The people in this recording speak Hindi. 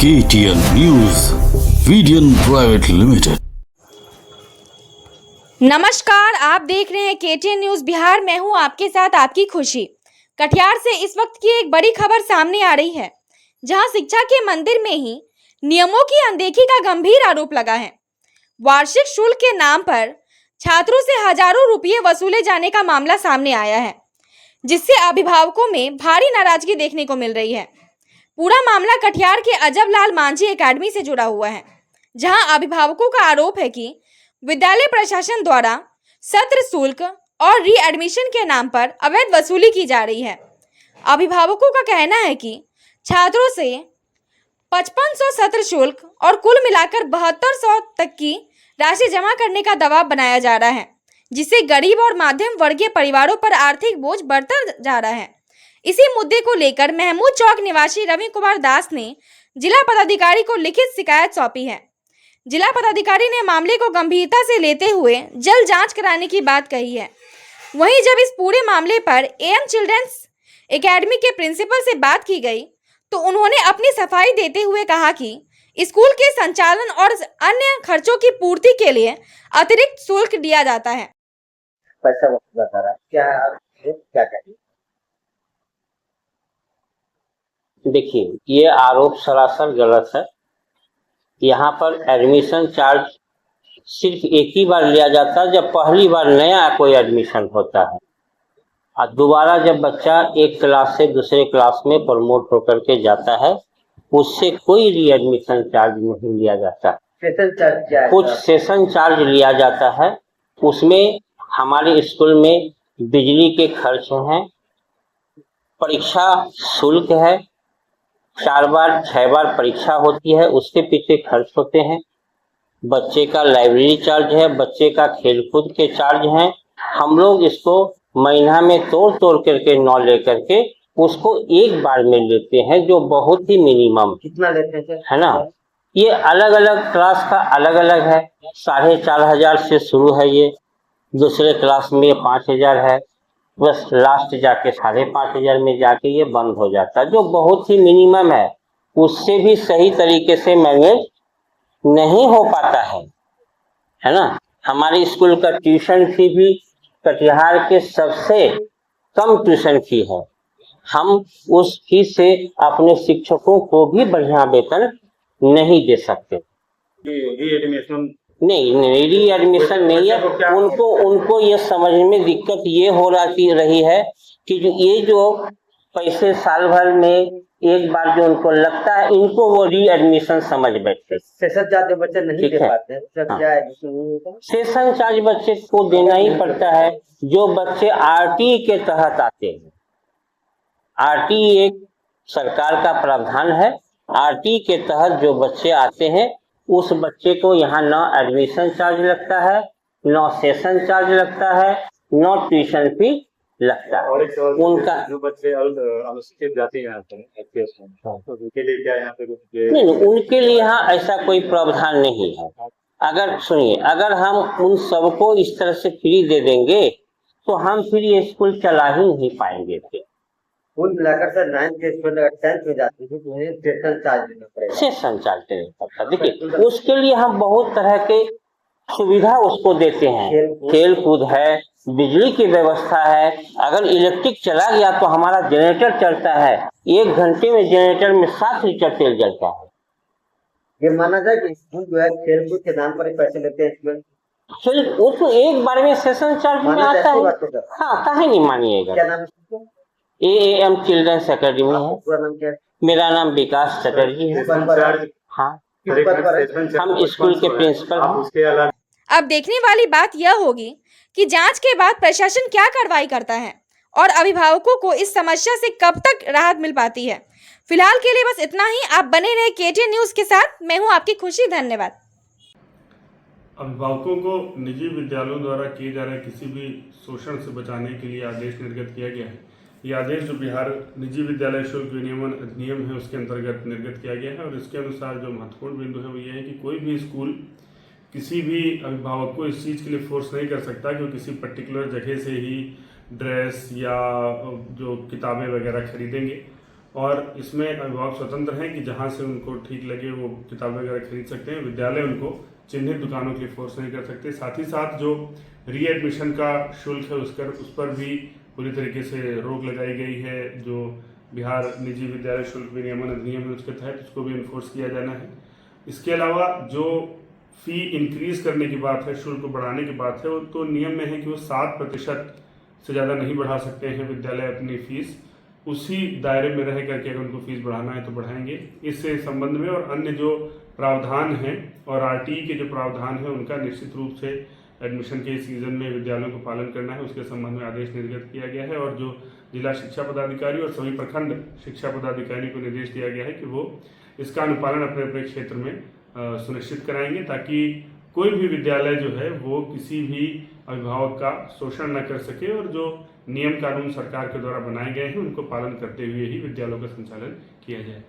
KTN न्यूज वीडियन प्राइवेट लिमिटेड। नमस्कार, आप देख रहे हैं केटीएन न्यूज बिहार। मैं हूं आपके साथ आपकी खुशी। कटिहार से इस वक्त की एक बड़ी खबर सामने आ रही है, जहां शिक्षा के मंदिर में ही नियमों की अनदेखी का गंभीर आरोप लगा है। वार्षिक शुल्क के नाम पर छात्रों से हजारों रुपये वसूले जाने का मामला सामने आया है, जिससे अभिभावकों में भारी नाराजगी देखने को मिल रही है। पूरा मामला कटिहार के अजब लाल मांझी एकेडमी से जुड़ा हुआ है, जहां अभिभावकों का आरोप है कि विद्यालय प्रशासन द्वारा सत्र शुल्क और रीएडमिशन के नाम पर अवैध वसूली की जा रही है। अभिभावकों का कहना है कि छात्रों से 5500 सत्र शुल्क और कुल मिलाकर 7200 तक की राशि जमा करने का दबाव बनाया जा रहा है, जिससे गरीब और मध्यम वर्गीय परिवारों पर आर्थिक बोझ बढ़ता जा रहा है। इसी मुद्दे को लेकर महमूद चौक निवासी रवि कुमार दास ने जिला पदाधिकारी को लिखित शिकायत सौंपी है। जिला पदाधिकारी ने मामले को गंभीरता से लेते हुए जल्द जांच कराने की बात कही है। वहीं जब इस पूरे मामले पर एएम चिल्ड्रंस एकेडमी के प्रिंसिपल से बात की गई, तो उन्होंने अपनी सफाई देते हुए कहा कि स्कूल के संचालन और अन्य खर्चों की पूर्ति के लिए अतिरिक्त शुल्क दिया जाता है। पैसा वसूला जा रहा है, क्या कहिए? देखिए, ये आरोप सरासर गलत है। यहाँ पर एडमिशन चार्ज सिर्फ एक ही बार लिया जाता है, जब पहली बार नया कोई एडमिशन होता है, और दोबारा जब बच्चा एक क्लास से दूसरे क्लास में प्रमोट होकर के जाता है, उससे कोई रीएडमिशन चार्ज नहीं लिया जाता। सेशन चार्ज क्या है? कुछ सेशन चार्ज लिया जाता है। उसमें हमारे स्कूल में बिजली के खर्च हैं, परीक्षा शुल्क है, 4 बार 6 बार परीक्षा होती है, उसके पीछे खर्च होते हैं, बच्चे का लाइब्रेरी चार्ज है, बच्चे का खेलकूद के चार्ज हैं। हम लोग इसको महीना में तोड़ तोड़ करके न ले करके उसको एक बार में लेते हैं, जो बहुत ही मिनिमम। कितना लेते हैं सर? है ना। ये अलग अलग क्लास का अलग अलग है। 4500 से शुरू है, ये दूसरे क्लास में 5000 है, बस लास्ट जाके 5500 में जाके ये बंद हो जाता है, जो बहुत ही मिनिमम है। उससे भी सही तरीके से मैनेज नहीं हो पाता है ना। हमारे स्कूल का ट्यूशन फी भी कटिहार के सबसे कम ट्यूशन फी है। हम उस फी से अपने शिक्षकों को भी बढ़िया वेतन नहीं दे सकते। नहीं, रीएडमिशन नहीं है। उनको ये समझ में दिक्कत ये हो रही है कि जो पैसे साल भर में एक बार जो उनको लगता है, इनको वो रीएडमिशन समझ बैठते। सेशन चार्ज बच्चे नहीं दे पाते हैं। सेशन चार्ज बच्चे को देना ही पड़ता है। जो बच्चे आरटी के तहत आते हैं, आरटी एक सरकार का प्रावधान है। आरटी के तहत जो बच्चे आते हैं, उस बच्चे को यहाँ न एडमिशन चार्ज लगता है, न सेशन चार्ज लगता है, न ट्यूशन फी लगता है। उनका जो बच्चे अनुसूचित जाति में आते हैं तो उनके लिए क्या यहाँ पे नहीं, उनके लिए यहाँ ऐसा कोई प्रावधान नहीं है। अगर सुनिए, अगर हम उन सबको इस तरह से फ्री दे देंगे तो हम फिर ये स्कूल चला ही नहीं पाएंगे। कुल मिलाकर सर 9th के स्कूल अगर 10th में जाते हैं तो उन्हें सेशन चार्ज देना पड़ेगा। सेशन चार्ज देना पड़ता। देखिए, उसके लिए हम बहुत तरह के सुविधा उसको देते हैं। खेल कूद है, बिजली की व्यवस्था है। अगर इलेक्ट्रिक चला गया तो हमारा जनरेटर चलता है, 1 घंटे में जनरेटर में 7 लीटर तेल जलता है। ये माना जाए कि स्कूल जो है खेल कूद के नाम पर ही पैसे लेते हैं इसमें। वो तो एक बार में सेशन चार्ज में आता है। हाँ, काहे नहीं मानिएगा। क्या नाम है? एएम चिल्ड्रंस एकेडमी है। पूरा नाम क्या है? मेरा नाम विकास चटर्जी है। हाँ, हम स्कूल के प्रिंसिपल हैं। अब देखने वाली बात यह होगी कि जांच के बाद प्रशासन क्या कार्रवाई करता है और अभिभावकों को इस समस्या से कब तक राहत मिल पाती है। फिलहाल के लिए बस इतना ही। आप बने रहे केटीएन न्यूज के साथ। मैं हूं आपकी खुशी। धन्यवाद। अभिभावकों को निजी विद्यालयों द्वारा किए जा रहे किसी भी शोषण से बचाने के लिए आदेश निर्गत किया गया है। ये आदेश जो बिहार निजी विद्यालय शुल्क विनियमन अधिनियम है, उसके अंतर्गत निर्गत किया गया है। और इसके अनुसार जो महत्वपूर्ण बिंदु है वो ये है कि कोई भी स्कूल किसी भी अभिभावक को इस चीज़ के लिए फोर्स नहीं कर सकता कि वो किसी पर्टिकुलर जगह से ही ड्रेस या जो किताबें वगैरह खरीदेंगे। और इसमें अभिभावक स्वतंत्र हैं कि जहां से उनको ठीक लगे वो किताबें वगैरह खरीद सकते हैं। विद्यालय उनको चिन्हित दुकानों के लिए फोर्स नहीं कर सकते। साथ ही साथ जो रीएडमिशन का शुल्क है उस पर भी पूरी तरीके से रोक लगाई गई है। जो बिहार निजी विद्यालय शुल्क विनियमन अधिनियम है उसके तहत उसको भी इन्फोर्स किया जाना है। इसके अलावा जो फी इंक्रीज करने की बात है, शुल्क को बढ़ाने की बात है, वो तो नियम में है कि वो 7% से ज़्यादा नहीं बढ़ा सकते हैं विद्यालय अपनी फीस। उसी दायरे में रह करके अगर उनको फीस बढ़ाना है तो बढ़ाएंगे। इस संबंध में और अन्य जो प्रावधान हैं और आरटीई के जो प्रावधान हैं उनका निश्चित रूप से एडमिशन के सीजन में विद्यालयों को पालन करना है, उसके संबंध में आदेश निर्गत किया गया है। और जो जिला शिक्षा पदाधिकारी और सभी प्रखंड शिक्षा पदाधिकारी को निर्देश दिया गया है कि वो इसका अनुपालन अपने अपने क्षेत्र में सुनिश्चित कराएंगे, ताकि कोई भी विद्यालय जो है वो किसी भी अभिभावक का शोषण न कर सके और जो नियम कानून सरकार के द्वारा बनाए गए हैं उनको पालन करते हुए ही विद्यालयों का संचालन किया जाए।